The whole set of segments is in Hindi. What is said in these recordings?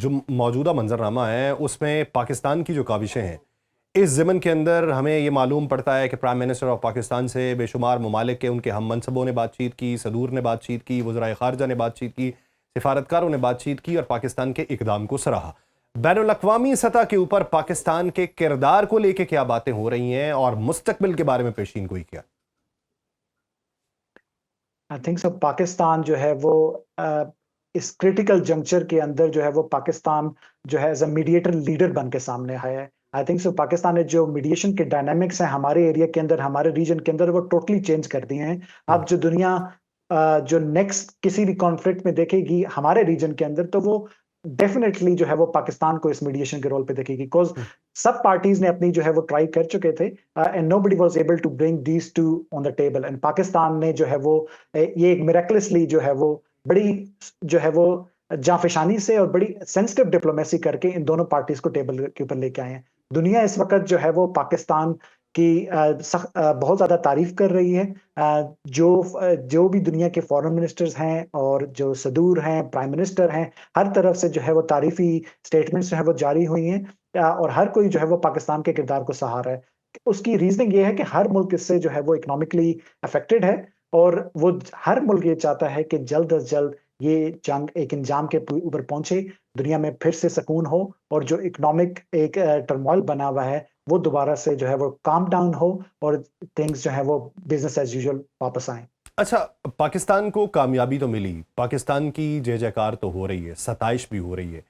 जो मौजूदा मंजरनामा है उसमें पाकिस्तान की जो काविशें हैं, इस ज़मन के अंदर हमें ये मालूम पड़ता है कि प्राइम मिनिस्टर ऑफ पाकिस्तान से बेशुमार ममालिक के उनके हम मनसबों ने बातचीत की, सदूर ने बातचीत की, वज़राए ख़ारजा ने बातचीत की, सिफारतकारों ने बातचीत की और पाकिस्तान के इक़दाम को सराहा। बैनुल-अक़वामी सतह के ऊपर पाकिस्तान के किरदार को लेके क्या बातें हो रही हैं और मुस्तकबिल के बारे में पेशीन गोई क्या? आई थिंक सो पाकिस्तान जो है वो इस क्रिटिकल जंक्चर के अंदर जो है वो पाकिस्तान जो है एज अ मीडिएटर लीडर बन के सामने आया है। आई थिंक सो पाकिस्तान ने जो मीडिएशन के डायनामिक्स हैं हमारे एरिया के अंदर, हमारे रीजन के अंदर, वो टोटली चेंज कर दिए हैं। अब जो दुनिया जो नेक्स्ट किसी भी कॉन्फ्लिक्ट में देखेगी हमारे रीजन के अंदर, तो वो डेफिनेटली जो है वो पाकिस्तान को इस मीडिएशन के रोल पे देखेगी, बिकॉज सब पार्टीज ने अपनी जो है वो ट्राई कर चुके थे and nobody was able to bring these two on the table. And Pakistan ने जो है वो ये एक मिरेकलसली जो है वो बड़ी जो है वो जाफिशानी से और बड़ी सेंसिटिव डिप्लोमेसी करके इन दोनों पार्टीज को टेबल के ऊपर लेके आए हैं। दुनिया इस वक्त जो है वो पाकिस्तान की बहुत ज्यादा तारीफ कर रही है। जो भी दुनिया के फॉरेन मिनिस्टर्स हैं और जो सदूर हैं, प्राइम मिनिस्टर हैं, हर तरफ से जो है वो तारीफी स्टेटमेंट्स जो है वो जारी हुई हैं और हर कोई जो है वो पाकिस्तान के किरदार को सहारा है। उसकी रीजनिंग ये है कि हर मुल्क इससे जो है वो इकोनॉमिकली अफेक्टेड है और वो हर मुल्क ये चाहता है कि जल्द अज जल्द ये जंग एक इंजाम के ऊपर पहुंचे, दुनिया में फिर से सुकून हो और जो इकोनॉमिक एक टर्मोइल बना हुआ है वो दोबारा से जो है वो काम डाउन हो और थिंग्स जो है वो बिजनेस एज यूजुअल वापस आए। अच्छा, पाकिस्तान को कामयाबी तो मिली, पाकिस्तान की जय जयकार तो हो रही है, सताइश भी हो रही है,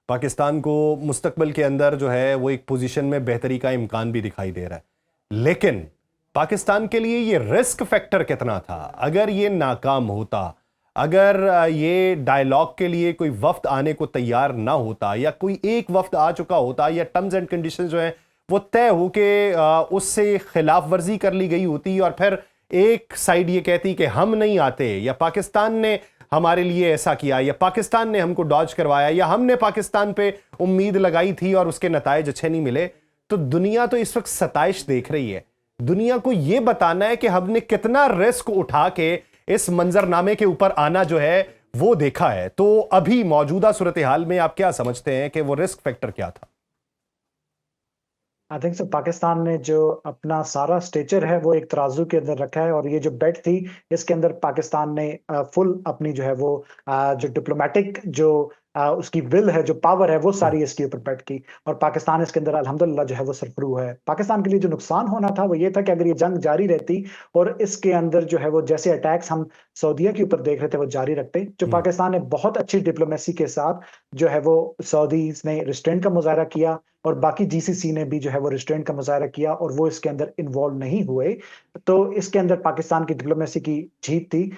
पाकिस्तान को मुस्तकबिल के अंदर जो है वो एक पोजीशन में बेहतरी का इम्कान भी दिखाई दे रहा है, लेकिन पाकिस्तान के लिए ये रिस्क फैक्टर कितना था? अगर ये नाकाम होता, अगर ये डायलॉग के लिए कोई वफ्द आने को तैयार ना होता या कोई एक वफ्द आ चुका होता या टर्म्स एंड कंडीशन जो है वो तय हो के उससे खिलाफ वर्जी कर ली गई होती और फिर एक साइड ये कहती कि हम नहीं आते या पाकिस्तान ने हमारे लिए ऐसा किया या पाकिस्तान ने हमको डॉज करवाया या हमने पाकिस्तान पे उम्मीद लगाई थी और उसके नताइज अच्छे नहीं मिले, तो दुनिया तो इस वक्त सताइश देख रही है। दुनिया को यह बताना है कि हमने कितना रिस्क उठा के इस मंजरनामे के ऊपर आना जो है वो देखा है। तो अभी मौजूदा सूरत हाल में आप क्या समझते हैं कि वो रिस्क फैक्टर क्या था? आई थिंक सो पाकिस्तान ने जो अपना सारा स्टेचर है वो एक तराजू के अंदर रखा है और ये जो बेट थी इसके अंदर पाकिस्तान ने फुल अपनी जो है वो जो डिप्लोमेटिक जो उसकी विल है, जो पावर है, वो सारी इसके ऊपर बेट की और पाकिस्तान इसके अंदर अल्हम्दुलिल्लाह जो है वो सरफरू है। पाकिस्तान के लिए जो नुकसान होना था वो ये था कि अगर ये जंग जारी रहती और इसके अंदर जो है वो जैसे अटैक्स हम सऊदीया के ऊपर देख रहे थे वो जारी रखते, जो पाकिस्तान ने बहुत अच्छी डिप्लोमेसी के साथ जो है वो सऊदीज ने रिस्ट्रेंट का मुजाहरा किया और बाकी जीसीसी ने भी जो है वो रिस्ट्रेंट का मुजाहरा किया और वो इसके अंदर इन्वॉल्व नहीं हुए, तो इसके अंदर पाकिस्तान की डिप्लोमेसी की जीत थी।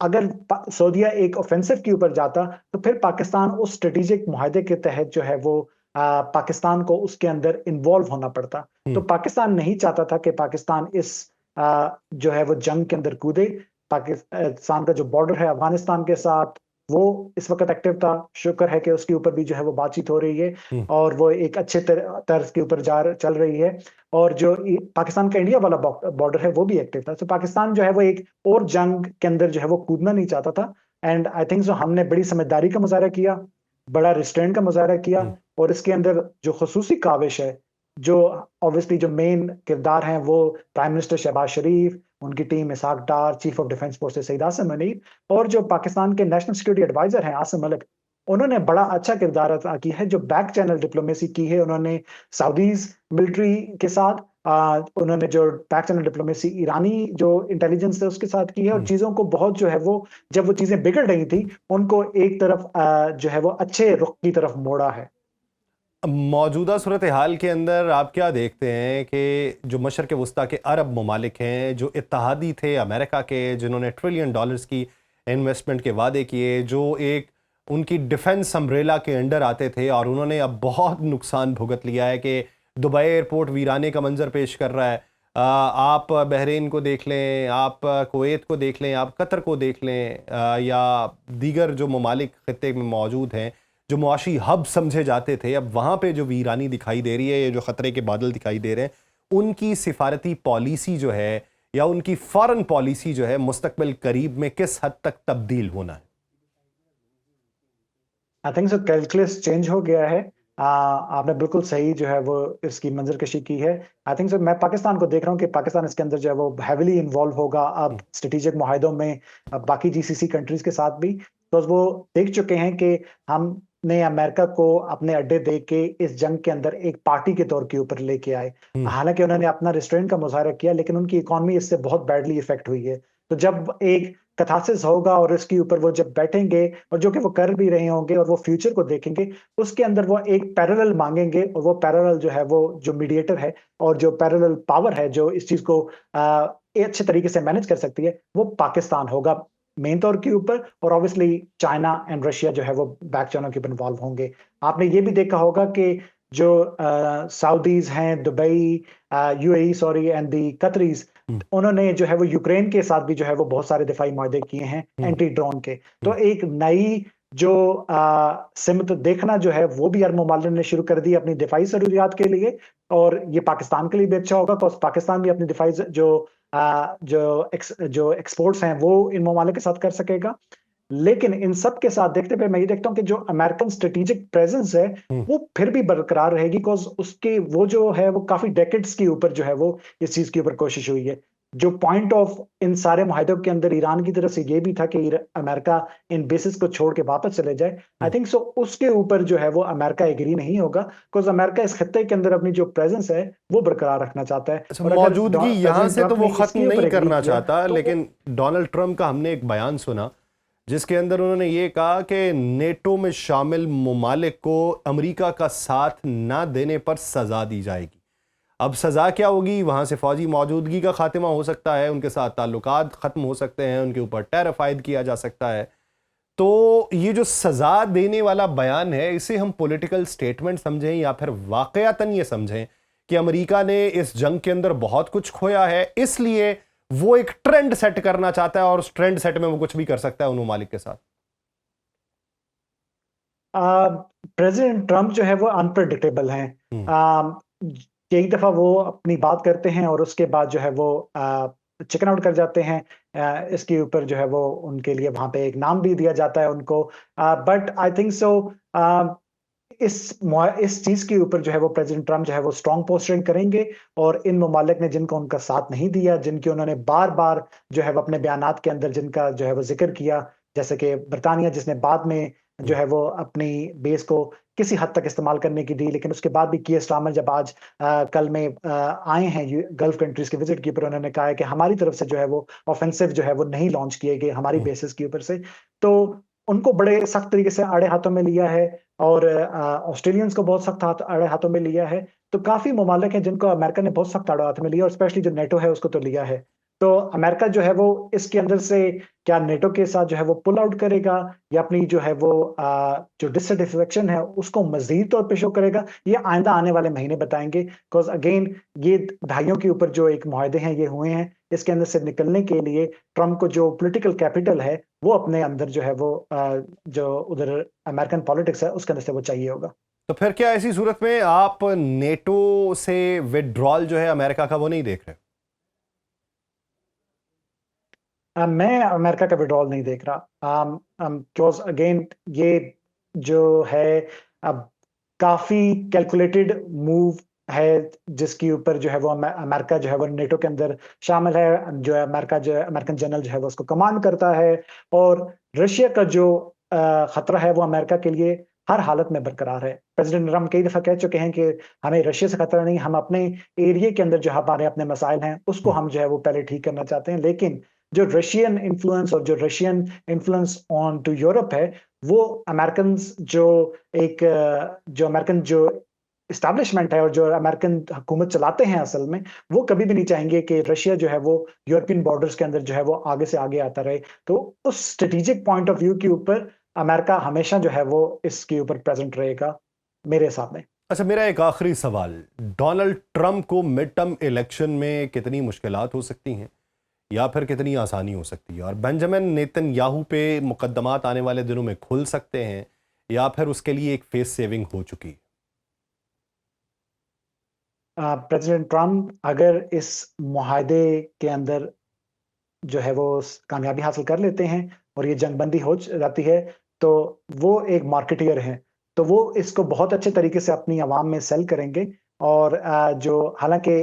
अगर सऊदीया एक ऑफेंसिव के ऊपर जाता तो फिर पाकिस्तान उस स्ट्रेटेजिक मुआहदे के तहत जो है वो पाकिस्तान को उसके अंदर इन्वॉल्व होना पड़ता। तो पाकिस्तान नहीं चाहता था कि पाकिस्तान इस जो है वो जंग के अंदर कूदे। पाकिस्तान का जो बॉर्डर है अफगानिस्तान के साथ वो इस वक्त एक्टिव था, शुक्र है कि उसके ऊपर भी जो है वो बातचीत हो रही है और वो एक अच्छे तर्ज के ऊपर चल रही है और जो पाकिस्तान का इंडिया वाला बॉर्डर है वो भी एक्टिव था। तो पाकिस्तान जो है वो एक और जंग के अंदर जो है वो कूदना नहीं चाहता था एंड आई थिंक सो हमने बड़ी समझदारी का मुजाहरा किया, बड़ा रिस्ट्रेंट का मुजाहरा किया और इसके अंदर जो खुसूसी काविश है, जो ऑब्वियसली जो मेन किरदार हैं वो प्राइम मिनिस्टर शहबाज शरीफ, उनकी team Ishaq Dar, chief of defence forces Syed Asim Munir और जो पाकिस्तान के नेशनल सिक्योरिटी एडवाइजर हैं आसिम मलिक, उन्होंने बड़ा अच्छा किरदार अदा किया है। जो बैक चैनल डिप्लोमेसी की है उन्होंने सऊदीज मिलिट्री के साथ, उन्होंने जो बैक चैनल डिप्लोमेसी ईरानी जो इंटेलिजेंस है उसके साथ की है और चीजों को बहुत जो है वो जब वो चीजें बिगड़ रही थी उनको एक तरफ जो है वो अच्छे रुख की तरफ मोड़ा है। मौजूदा सूरत हाल के अंदर आप क्या देखते हैं कि जो मशरक़ वस्ता के अरब ममालिक हैं, जो इत्तहादी थे अमेरिका के, जिन्होंने $1 ट्रिलियन की इन्वेस्टमेंट के वादे किए, जो एक उनकी डिफेंस अम्ब्रेला के अंडर आते थे और उन्होंने अब बहुत नुकसान भुगत लिया है कि दुबई एयरपोर्ट वीराने का मंजर पेश कर रहा है। आप बहरीन को देख लें, आप कुवैत को देख लें, आप कतर को देख लें, या दीगर जो ममालिक खित्ते में मौजूद हैं जो मुआशी हब समझे जाते थे, अब वहाँ पे जो वीरानी दिखाई दे रही है, ये जो ख़तरे के बादल दिखाई दे रहे हैं, उनकी सिफारती पॉलिसी जो है या उनकी फॉरेन पॉलिसी जो है मुस्तकबिल करीब में किस हद तक तब्दील होना है? I think so calculus change हो गया है। आपने बिल्कुल सही जो है वो इसकी मंजरकशी की है। आई थिंक सो मैं पाकिस्तान को देख रहा हूँ कि पाकिस्तान इसके अंदर जो है वो हैविली इन्वॉल्व होगा अब स्ट्रेटेजिक मुआहिदों में, बाकी जीसीसी कंट्रीज के साथ भी। तो वो देख चुके हैं कि हमने अमेरिका को अपने अड्डे दे के इस जंग के अंदर एक पार्टी के तौर के ऊपर लेके आए। हम्म। हालांकि उन्होंने अपना रिस्ट्रेंट का मुजाहरा किया, लेकिन उनकी इकॉनमी इससे बहुत बैडली इफेक्ट हुई है। तो जब एक कथासिस होगा और इसके ऊपर वो जब बैठेंगे, और जो कि वो कर भी रहे होंगे, और वो फ्यूचर को देखेंगे, उसके अंदर वो एक पैरेलल मांगेंगे, और वो पैरेलल जो है वो जो मीडिएटर है और जो पैरेलल पावर है जो इस चीज को अच्छे तरीके से मैनेज कर सकती है, वो पाकिस्तान होगा मेन तौर के ऊपर। और ऑब्वियसली चाइना एंड रशिया जो है वो बैक चैनल के ऊपर इन्वॉल्व होंगे। आपने ये भी देखा होगा कि जो सऊदीज हैं, Dubai, UAE sorry, and the Qataris, hmm. उन्होंने जो है वो यूक्रेन के साथ भी जो है वो बहुत सारे दिफाई माहदे किए हैं हम्म। एंटी ड्रोन के। तो हम्म। एक नई जो सिमत देखना जो है वो भी अरब ममालिक ने शुरू कर दी अपनी दिफाई जरूरियात के लिए। और ये पाकिस्तान के लिए भी अच्छा होगा, बिकॉज पाकिस्तान भी अपनी दिफाई जो एक्सपोर्ट्स हैं वो इन ममालिक के साथ कर सकेगा। लेकिन इन सब के साथ देखते हुए मैं ये देखता हूँ कि जो अमेरिकन स्ट्रेटेजिक प्रेजेंस है हम्म। वो फिर भी बरकरार रहेगी, बिकॉज उसके वो जो है वो काफी डेकेड्स के ऊपर जो है वो इस चीज के ऊपर कोशिश हुई है। जो पॉइंट ऑफ इन सारे मुआहदों के अंदर ईरान की तरफ से ये भी था कि अमेरिका इन बेसिस को छोड़ के वापस चले जाए। आई हम्म। थिंक सो उसके ऊपर जो है वो अमेरिका एग्री नहीं होगा, बिकॉज अमेरिका इस खत्ते के अंदर अपनी जो प्रेजेंस है वो बरकरार रखना चाहता है। अच्छा, और अगर मौजूदगी यहां प्रेसिडेंट से तो ट्रंप वो ने खत्म इसके ऊपर नहीं एग्री करना किया चाहता, तो लेकिन डोनाल्ड ट्रंप का हमने एक बयान सुना जिसके अंदर उन्होंने ये कहा कि नेटो में शामिल ममालिक को अमेरिका का साथ ना देने पर सजा दी जाएगी। अब सजा क्या होगी? वहां से फौजी मौजूदगी का खात्मा हो सकता है, उनके साथ ताल्लुकात खत्म हो सकते हैं, उनके ऊपर टैरिफ आयद किया जा सकता है। तो ये जो सजा देने वाला बयान है, इसे हम पॉलिटिकल स्टेटमेंट समझें या फिर वाकयातन ये समझें कि अमेरिका ने इस जंग के अंदर बहुत कुछ खोया है, इसलिए वो एक ट्रेंड सेट करना चाहता है और उस ट्रेंड सेट में वो कुछ भी कर सकता है उन ममालिक के साथ? प्रेसिडेंट ट्रंप जो है वो अनप्रडिक्टेबल हैं। हम्म। कई दफा वो अपनी बात करते हैं और उसके बाद जो है वो चिकन आउट कर जाते हैं। इसके ऊपर जो है वो उनके लिए वहां पे एक नाम भी दिया जाता है उनको। बट आई थिंक सो इस चीज के ऊपर जो है वो प्रेसिडेंट ट्रंप जो है वो स्ट्रॉन्ग पोस्टरिंग करेंगे। और इन ममालिक ने जिनको उनका साथ नहीं दिया, जिनके उन्होंने बार बार जो है वो अपने बयानात के अंदर जिनका जो है वो जिक्र किया, जैसे कि बरतानिया, जिसने बाद में जो है वो अपनी बेस को किसी हद तक इस्तेमाल करने की दी, लेकिन उसके बाद भी कियर स्टारमर जब आज कल में आए हैं गल्फ कंट्रीज के विजिट के ऊपर, उन्होंने कहा है कि हमारी तरफ से जो है वो ऑफेंसिव जो है वो नहीं लॉन्च किए गए हमारी हम्म। बेसिस के ऊपर से। तो उनको बड़े सख्त तरीके से आड़े हाथों में लिया है, और ऑस्ट्रेलियंस को बहुत सख्त आड़े हाथों में लिया है। तो काफी ममालिक हैं जिनको अमेरिका ने बहुत सख्त आड़े हाथों में लिया, और स्पेशली जो नेटो है उसको तो लिया है। तो अमेरिका जो है वो इसके अंदर से क्या नेटो के साथ जो है वो पुल आउट करेगा, या अपनी जो है वो जो डिससेटिस्फेक्शन है उसको मजीद तौर पे शो करेगा, ये आइंदा आने वाले महीने बताएंगे। बिकॉज अगेन ये ढाइयों के ऊपर जो एक मुआहदे हैं ये हुए हैं, इसके अंदर से निकलने के लिए ट्रंप को जो पॉलिटिकल कैपिटल है वो अपने अंदर जो है वो जो उधर अमेरिकन पॉलिटिक्स है उसके अंदर से वो चाहिए होगा। तो फिर क्या ऐसी सूरत में आप नेटो से विड्रॉल जो है अमेरिका का वो नहीं देख रहे? मैं अमेरिका का विड्रॉल नहीं देख रहा, बिकॉज अगेन ये जो है अब काफी कैलकुलेटेड मूव है, जिसके ऊपर जो है वो अमेरिका जो है वो नेटो के अंदर शामिल है, जो है अमेरिका जो है अमेरिकन जनरल जो है वो उसको कमांड करता है। और रशिया का जो खतरा है वो अमेरिका के लिए हर हालत में बरकरार है। प्रेसिडेंट ट्रम्प कई दफा कह चुके हैं कि हमें रशिया से खतरा नहीं, हम अपने एरिया के अंदर जो हमारे अपने मसाइल हैं उसको हम जो है वो पहले ठीक करना चाहते हैं। लेकिन जो रशियन इन्फ्लुएंस और जो Russian influence on to Europe है, वो अमेरिकन जो एक जो अमेरिकन जो इस्टेब्लिशमेंट है और जो अमेरिकन हुकूमत चलाते हैं असल में, वो कभी भी नहीं चाहेंगे कि रशिया जो है वो यूरोपियन बॉर्डर्स के अंदर जो है वो आगे से आगे आता रहे। तो उस स्ट्रेटेजिक पॉइंट ऑफ व्यू के ऊपर अमेरिका हमेशा जो है वो इसके ऊपर प्रेजेंट रहेगा मेरे हिसाब में। अच्छा, मेरा एक आखिरी सवाल, डोनाल्ड ट्रंप को मिड टर्म इलेक्शन में कितनी मुश्किलात हो सकती हैं या फिर कितनी आसानी हो सकती है, और बेंजामिन नेतन्याहू पे मुकदमात आने वाले दिनों में खुल सकते हैं या फिर उसके लिए एक फेस सेविंग हो चुकी है? प्रेसिडेंट ट्रम्प अगर इस मुआहदे के अंदर जो है वो कामयाबी हासिल कर लेते हैं और ये जंगबंदी हो जाती है, तो वो एक मार्केटियर हैं, तो वो इसको बहुत अच्छे तरीके से अपनी आवाम में सेल करेंगे और जो हालाँकि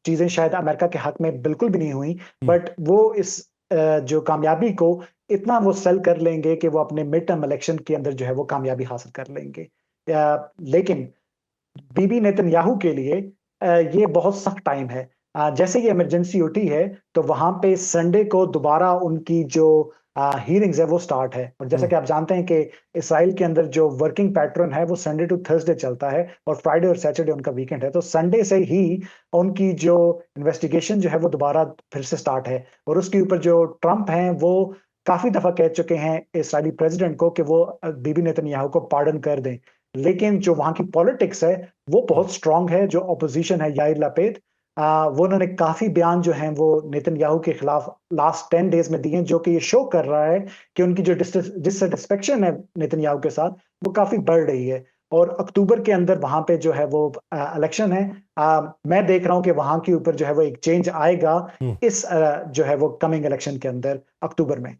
चीज़ें शायद अमेरिका के हक में बिल्कुल भी नहीं हुई, हुँ। बट वो इस जो कामयाबी को इतना वो सेल कर लेंगे कि वो अपने मिड टर्म इलेक्शन के अंदर जो है वो कामयाबी हासिल कर लेंगे। लेकिन बीबी नेतन्याहू के लिए ये बहुत सख्त टाइम है। जैसे ही इमरजेंसी उठी है, तो वहाँ पे संडे को दोबारा उनकी जो हियरिंग्स है वो स्टार्ट है और जैसा हुँ। कि आप जानते हैं कि इज़राइल के अंदर जो वर्किंग पैटर्न है वो संडे टू थर्सडे चलता है और फ्राइडे और सैटरडे उनका वीकेंड है। तो संडे से ही उनकी जो इन्वेस्टिगेशन जो है वो दोबारा फिर से स्टार्ट है और उसके ऊपर जो ट्रम्प हैं वो काफ़ी दफ़ा कह चुके हैं इस्राएली प्रेज़िडेंट को कि वो बीबी नेतन्याहू को पार्डन कर दें। लेकिन जो वहाँ की पॉलिटिक्स है, वो हुँ। बहुत स्ट्रॉन्ग है, जो ऑपोज़िशन है याइर लपेद वो उन्होंने काफ़ी बयान जो हैं वो नेतन्याहू के खिलाफ लास्ट 10 डेज़ में दिए हैं, जो कि ये शो कर रहा है कि उनकी जो डिससैटिस्फैक्शन है नेतन्याहू के साथ, वो काफ़ी बढ़ रही है और अक्टूबर के अंदर वहाँ पे जो है वो इलेक्शन है। मैं देख रहा हूँ कि वहाँ के ऊपर जो है वो एक चेंज आएगा हुँ। इस जो है वो कमिंग इलेक्शन के अंदर अक्टूबर में।